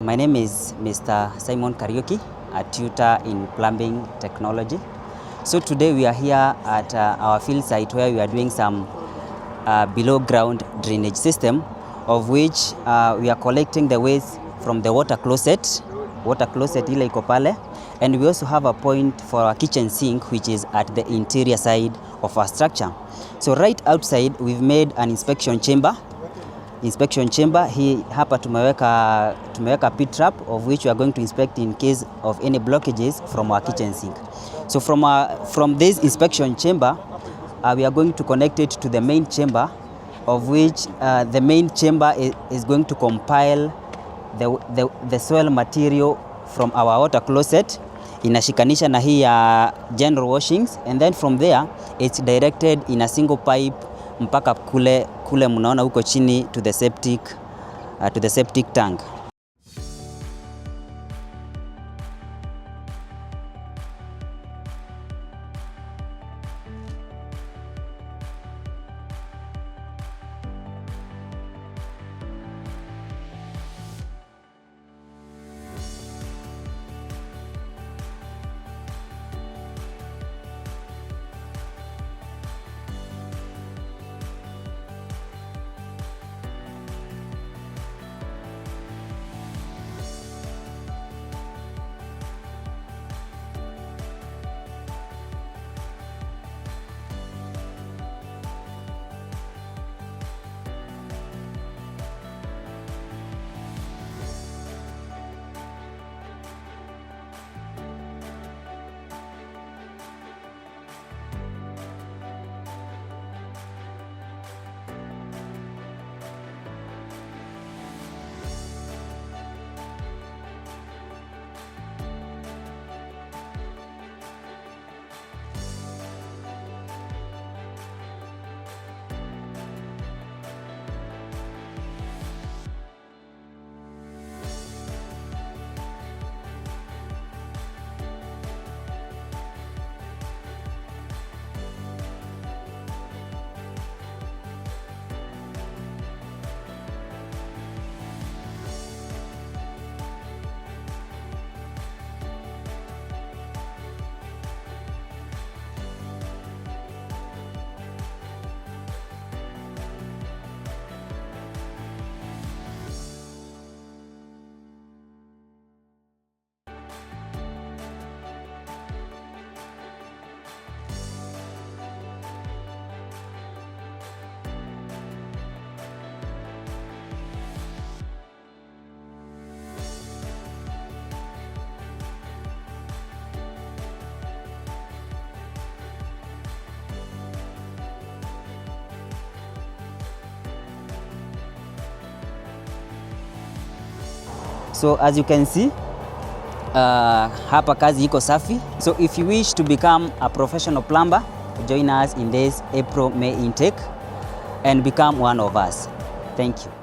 My name is Mr. Simon Kariuki, a tutor in plumbing technology. So today we are here at our field site where we are doing some below ground drainage system, of which we are collecting the waste from the water closet ile iko pale, and we also have a point for our kitchen sink which is at the interior side of our structure. So right outside we've made an inspection chamber. Hii hapa tumeweka pit trap of which we are going to inspect in case of any blockages from our kitchen sink. So from this inspection chamber we are going to connect it to the main chamber, of which the main chamber is going to compile the soil material from our water closet, inashikanisha na hii ya general washings, and then from there it's directed in a single pipe mpaka kule mnaona huko chini to the septic tank. So as you can see, hapa kazi iko safi. So if you wish to become a professional plumber, join us in this April-May intake and become one of us. Thank you.